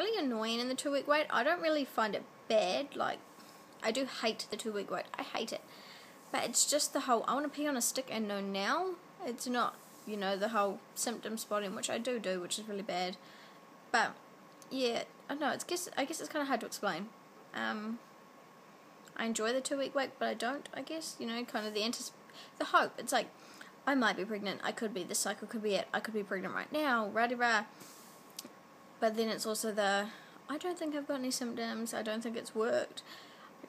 really annoying in the 2-week wait. I don't really find it bad. Like, I do hate the 2-week wait. I hate it. But it's just the whole, I want to pee on a stick and no now. It's not, you know, the whole symptom spotting, which I do, which is really bad. But, yeah, I don't know. I guess it's kind of hard to explain. I enjoy the 2-week wait, but I don't, I guess. You know, kind of the hope. It's like, I might be pregnant. I could be, this cycle could be it. I could be pregnant right now. Rah-de-rah. But then it's also I don't think I've got any symptoms. I don't think it's worked.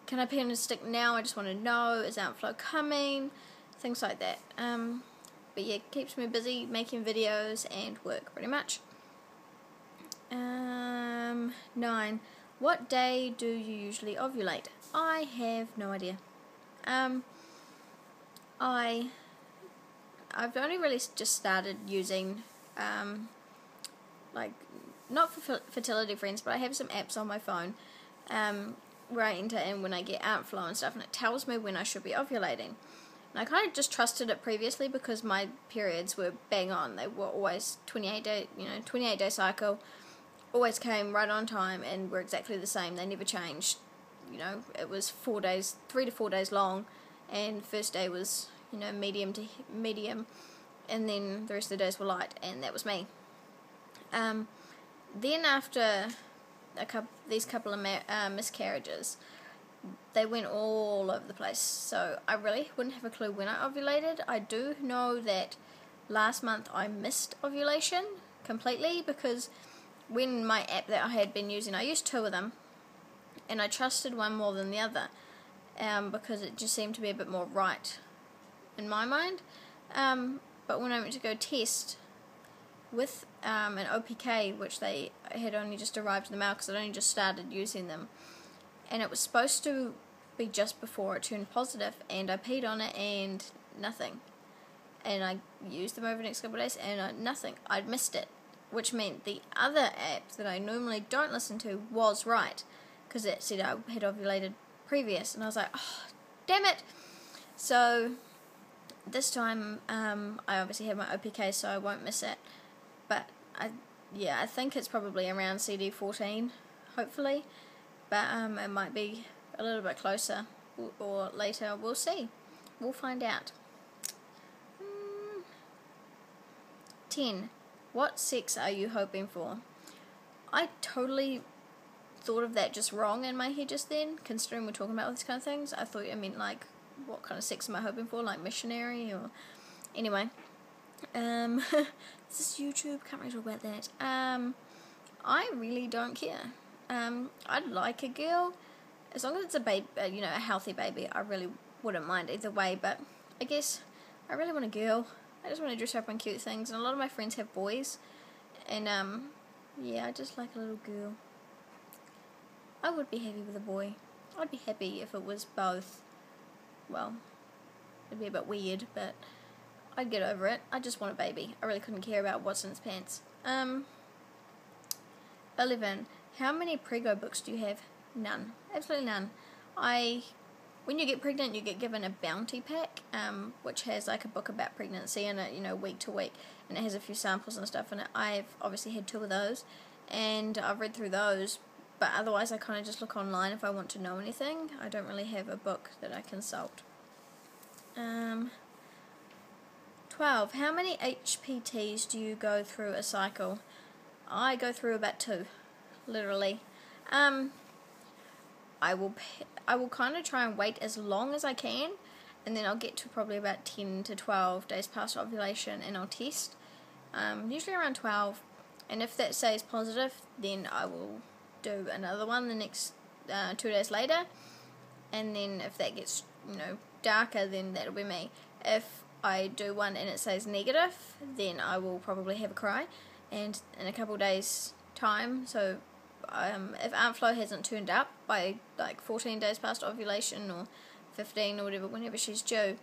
Can I pee on a stick now? I just want to know. Is outflow coming? Things like that. But yeah, it keeps me busy making videos and work pretty much. 9. What day do you usually ovulate? I have no idea. I've only really just started using, like, not for fertility friends, but I have some apps on my phone, where I enter in when I get outflow and stuff, and it tells me when I should be ovulating. And I kind of just trusted it previously because my periods were bang on. They were always 28-day cycle, always came right on time and were exactly the same. They never changed. You know, it was 3 to 4 days long, and first day was, you know, medium to medium, and then the rest of the days were light, and that was me. Then after these couple of miscarriages, they went all over the place, so I really wouldn't have a clue when I ovulated. I do know that last month I missed ovulation completely, because when my app that I had been using, I used 2 of them, and I trusted one more than the other, because it just seemed to be a bit more right in my mind. But when I went to go test with an OPK, which they had only just arrived in the mail because I'd only just started using them, and it was supposed to be just before it turned positive, and I peed on it and nothing, and I used them over the next couple of days and nothing. I'd missed it, which meant the other app that I normally don't listen to was right, because it said I had ovulated previous, and I was like, oh, damn it. So this time I obviously have my OPK, so I won't miss it. But I think it's probably around CD14, hopefully. But it might be a little bit closer or later. We'll see. We'll find out. 10. What sex are you hoping for? I totally thought of that just wrong in my head just then, considering we're talking about all these kind of things. I thought I meant, like, what kind of sex am I hoping for? Like missionary or... Anyway. This is YouTube, can't really talk about that. I really don't care. I'd like a girl, as long as it's a baby, you know, a healthy baby. I really wouldn't mind either way, but I guess I really want a girl. I just want to dress up on cute things, and a lot of my friends have boys, and yeah, I just like a little girl. I would be happy with a boy. I'd be happy if it was both. Well, it'd be a bit weird, but I'd get over it. I just want a baby. I really couldn't care about what's in its pants. 11. How many preggo books do you have? None. Absolutely none. When you get pregnant, you get given a bounty pack, which has like a book about pregnancy in it, you know, week to week, and it has a few samples and stuff in it. I've obviously had 2 of those, and I've read through those, but otherwise I kind of just look online if I want to know anything. I don't really have a book that I consult. 12. How many HPTs do you go through a cycle? I go through about 2, literally. I will kind of try and wait as long as I can, and then I'll get to probably about 10 to 12 days past ovulation, and I'll test, usually around 12, and if that says positive, then I will do another one the next 2 days later, and then if that gets, you know, darker, then that'll be me. If I do one and it says negative, then I will probably have a cry, and in a couple of days time, so if outflow hasn't turned up by like 14 days past ovulation, or 15 or whatever, whenever she's due,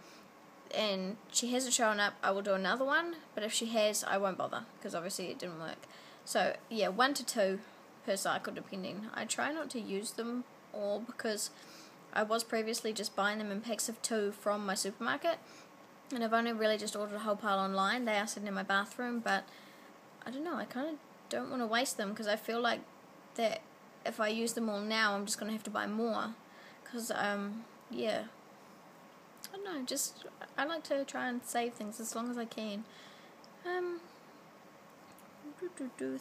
and she hasn't shown up, I will do another one, but if she has, I won't bother, because obviously it didn't work. So yeah, 1 to 2 per cycle depending. I try not to use them all, because I was previously just buying them in packs of 2 from my supermarket, and I've only really just ordered a whole pile online. They are sitting in my bathroom, but I don't know, I kind of don't want to waste them, because I feel like that if I use them all now, I'm just going to have to buy more. Because, yeah. I don't know, just, I like to try and save things as long as I can.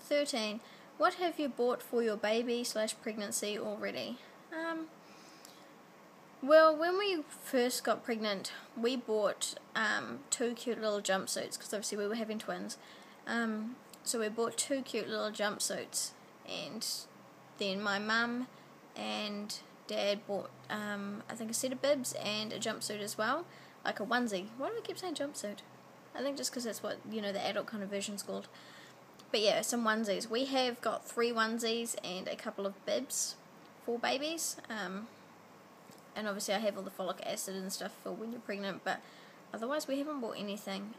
13. What have you bought for your baby/pregnancy already? Well, when we first got pregnant, we bought 2 cute little jumpsuits, because obviously we were having twins. So we bought 2 cute little jumpsuits, and then my mum and Dad bought, I think, a set of bibs and a jumpsuit as well, like a onesie. Why do I keep saying jumpsuit? I think just because that's what, you know, the adult kind of version's called. But yeah, some onesies. We have got 3 onesies and a couple of bibs for babies. And obviously I have all the folic acid and stuff for when you're pregnant, but otherwise we haven't bought anything.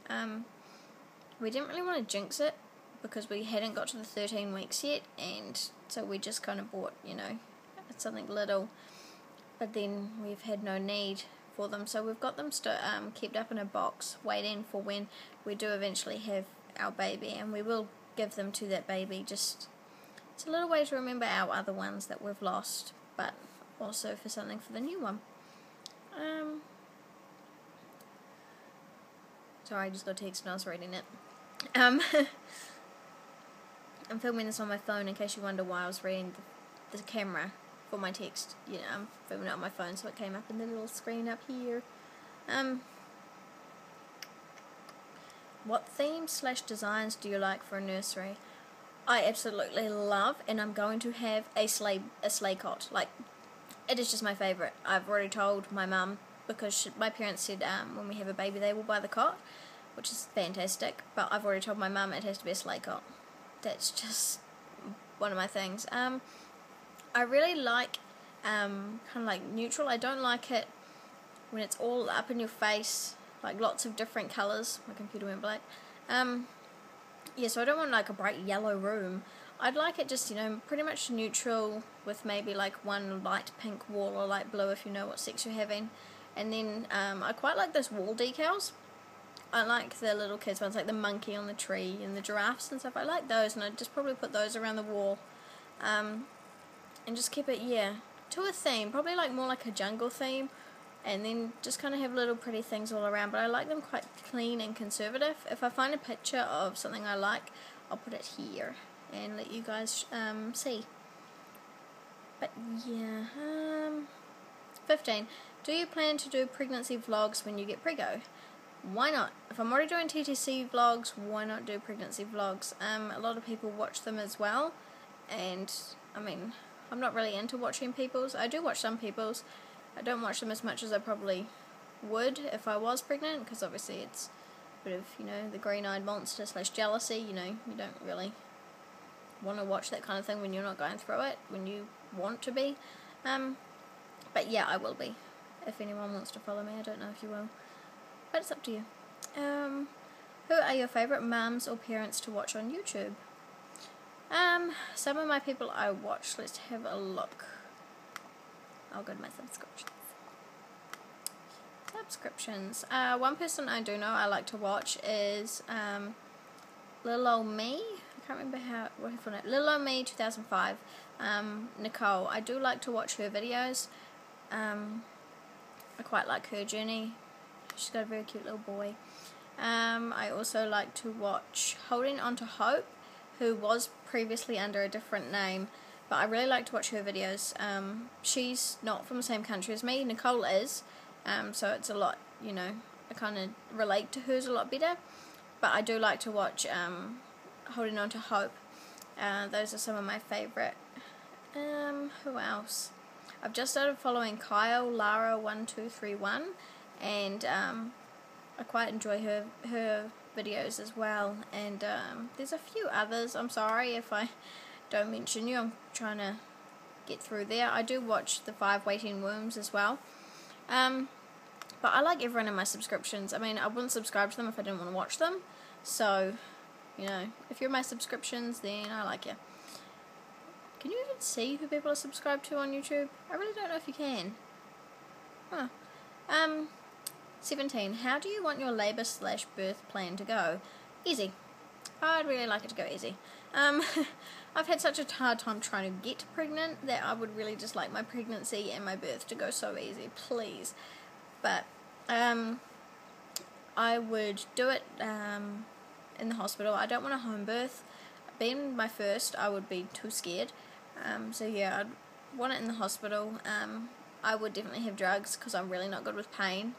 We didn't really want to jinx it because we hadn't got to the 13 weeks yet, and so we just kind of bought, you know, something little, but then we've had no need for them, so we've got them kept up in a box waiting for when we do eventually have our baby, and we will give them to that baby. Just, it's a little way to remember our other ones that we've lost, but also for something for the new one. Sorry, I just got a text and I was reading it. I'm filming this on my phone in case you wonder why I was reading the camera for my text. You know, I'm filming it on my phone, so it came up in the little screen up here. What themes/designs do you like for a nursery? I absolutely love, and I'm going to have a sleigh cot. Like, it is just my favourite. I've already told my mum, because my parents said when we have a baby they will buy the cot, which is fantastic, but I've already told my mum it has to be a sleigh cot. That's just one of my things. I really like kind of like neutral. I don't like it when it's all up in your face, like lots of different colours. My computer went black. Yeah, so I don't want like a bright yellow room. I'd like it just, you know, pretty much neutral with maybe like one light pink wall or light blue if you know what sex you're having. And then I quite like those wall decals. I like the little kids ones, like the monkey on the tree and the giraffes and stuff. I like those, and I'd just probably put those around the wall. And just keep it, yeah, to a theme. Probably like more like a jungle theme. And then just kind of have little pretty things all around. But I like them quite clean and conservative. If I find a picture of something I like, I'll put it here and let you guys see. But yeah, 15. Do you plan to do pregnancy vlogs when you get preggo? Why not? If I'm already doing TTC vlogs, why not do pregnancy vlogs? A lot of people watch them as well, and I mean, I'm not really into watching people's. I do watch some people's. I don't watch them as much as I probably would if I was pregnant, because obviously it's a bit of, you know, the green-eyed monster / jealousy. You know, you don't really want to watch that kind of thing when you're not going through it, when you want to be. But yeah, I will be. If anyone wants to follow me, I don't know if you will, but it's up to you. Who are your favourite mums or parents to watch on YouTube? Some of my people I watch. Let's have a look. I'll go to my subscriptions. One person I do know I like to watch is Little Old Me. I can't remember what her full name. Little Old Me 2005. Nicole. I do like to watch her videos. I quite like her journey. She's got a very cute little boy. I also like to watch Holding On to Hope, who was previously under a different name, but I really like to watch her videos. She's not from the same country as me. Nicole is, so it's a lot, you know, I kind of relate to hers a lot better, but I do like to watch Holding On to Hope. Those are some of my favourite. Who else? I've just started following Kyle Lara1231, and I quite enjoy her videos as well, and there's a few others. I'm sorry if I don't mention you, I'm trying to get through there. I do watch the 5 Waiting Wombs as well, but I like everyone in my subscriptions. I mean, I wouldn't subscribe to them if I didn't want to watch them, so, you know, if you're my subscriptions, then I like you. Can you even see who people are subscribed to on YouTube? I really don't know if you can. Huh. 17. How do you want your labour/birth plan to go? Easy. I'd really like it to go easy. I've had such a hard time trying to get pregnant that I would really just like my pregnancy and my birth to go so easy, please. But I would do it in the hospital. I don't want a home birth. Being my first, I would be too scared. So yeah, I'd want it in the hospital. I would definitely have drugs because I'm really not good with pain.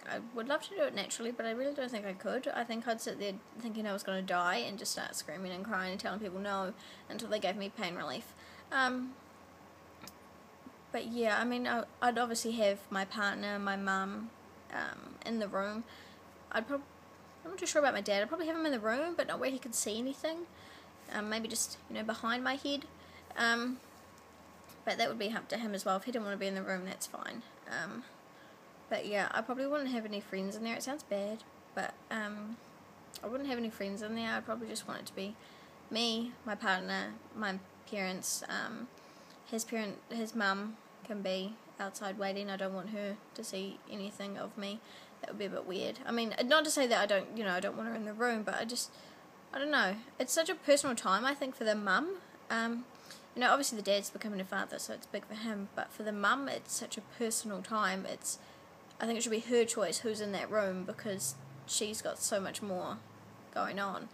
I would love to do it naturally, but I really don't think I could. I think I'd sit there thinking I was going to die and just start screaming and crying and telling people no until they gave me pain relief. But yeah, I mean, I'd obviously have my partner, my mum, in the room. I'm not too sure about my dad. I'd probably have him in the room, but not where he could see anything. Maybe just, behind my head. But that would be up to him as well. If he didn't want to be in the room, that's fine. But yeah, I probably wouldn't have any friends in there. It sounds bad, but I wouldn't have any friends in there. I'd probably just want it to be me, my partner, my parents. His mum can be outside waiting. I don't want her to see anything of me. That would be a bit weird. I mean, not to say that I don't want her in the room, but I don't know. It's such a personal time, I think, for the mum. Obviously the dad's becoming a father, so it's big for him, but for the mum, it's such a personal time. I think it should be her choice who's in that room because she's got so much more going on.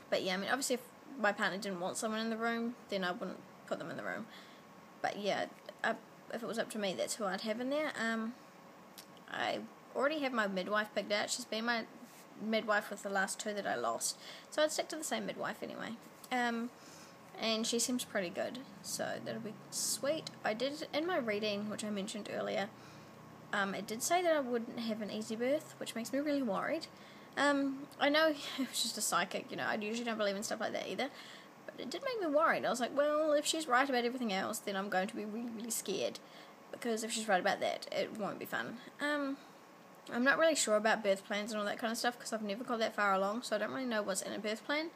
But yeah, I mean, obviously if my partner didn't want someone in the room, then I wouldn't put them in the room. But yeah, if it was up to me, that's who I'd have in there. I already have my midwife picked out. She's been my midwife with the last two that I lost, so I'd stick to the same midwife anyway. And she seems pretty good, so that'll be sweet. I did, in my reading, which I mentioned earlier, it did say that I wouldn't have an easy birth, which makes me really worried. I know it was just a psychic, I usually don't believe in stuff like that either, but it did make me worried. I was like, well, if she's right about everything else, then I'm going to be really, really scared, because if she's right about that, it won't be fun. I'm not really sure about birth plans and all that kind of stuff, because I've never got that far along, so I don't really know what's in a birth plan.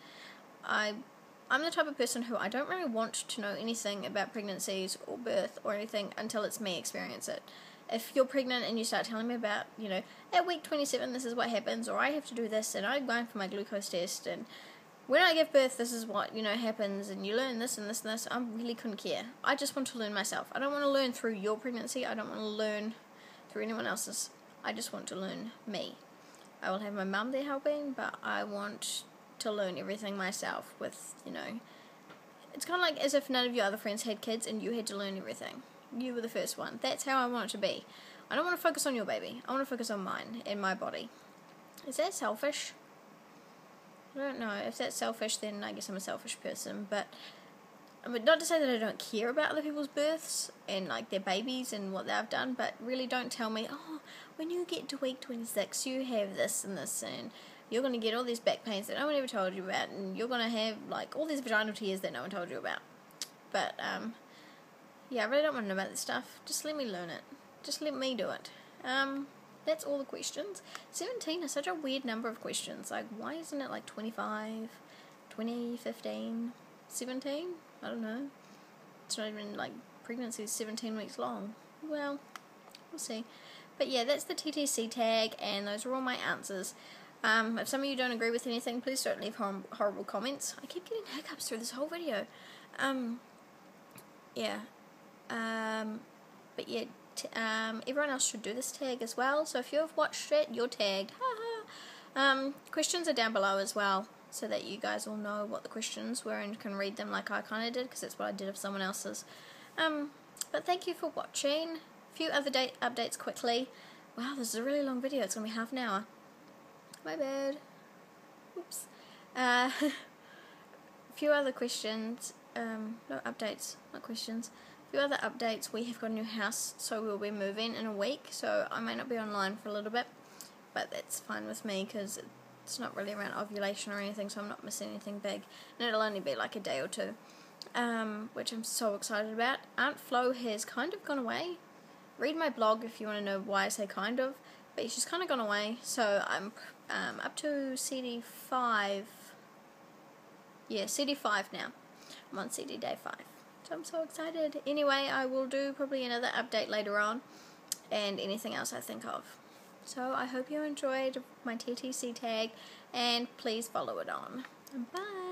I'm the type of person who I don't really want to know anything about pregnancies or birth or anything until it's me experience it. If you're pregnant and you start telling me about, at week 27 this is what happens, or I have to do this, and I'm going for my glucose test, and when I give birth this is what, happens, and you learn this and this and this, I really couldn't care. I just want to learn myself. I don't want to learn through your pregnancy. I don't want to learn through anyone else's. I just want to learn me. I will have my mum there helping, but I want to learn everything myself with, it's kind of like as if none of your other friends had kids and you had to learn everything. You were the first one. That's how I want it to be. I don't want to focus on your baby. I want to focus on mine and my body. Is that selfish? I don't know. If that's selfish, then I guess I'm a selfish person, but not to say that I don't care about other people's births and like their babies and what they've done, but really don't tell me, oh, when you get to week 26 you have this and this, and you're going to get all these back pains that no one ever told you about, and you're going to have like all these vaginal tears that no one told you about. But yeah, I really don't want to know about this stuff. Just let me learn it. Just let me do it. That's all the questions. 17 is such a weird number of questions. Like, why isn't it like 25, 20, 15, 17? I don't know. It's not even like pregnancy is 17 weeks long. Well, we'll see. But yeah, that's the TTC tag, and those are all my answers. If some of you don't agree with anything, please don't leave horrible comments. I keep getting hiccups through this whole video. Yeah. But yeah, everyone else should do this tag as well. So if you've watched it, you're tagged. Questions are down below as well, so that you guys will know what the questions were and can read them like I kind of did, because that's what I did of someone else's. But thank you for watching. A few other updates quickly. Wow, this is a really long video. It's going to be half an hour. My bad. Oops. A few other questions. No updates, not questions. A few other updates. We have got a new house, so we'll be moving in a week. So I may not be online for a little bit, but that's fine with me because it's not really around ovulation or anything, so I'm not missing anything big. And it'll only be like a day or two, which I'm so excited about. Aunt Flo has kind of gone away. Read my blog if you want to know why I say kind of, but she's kind of gone away. So I'm up to CD 5. Yeah, CD 5 now. I'm on CD day 5. So I'm so excited. Anyway, I will do probably another update later on, and anything else I think of. So I hope you enjoyed my TTC tag, and please follow it on. Bye.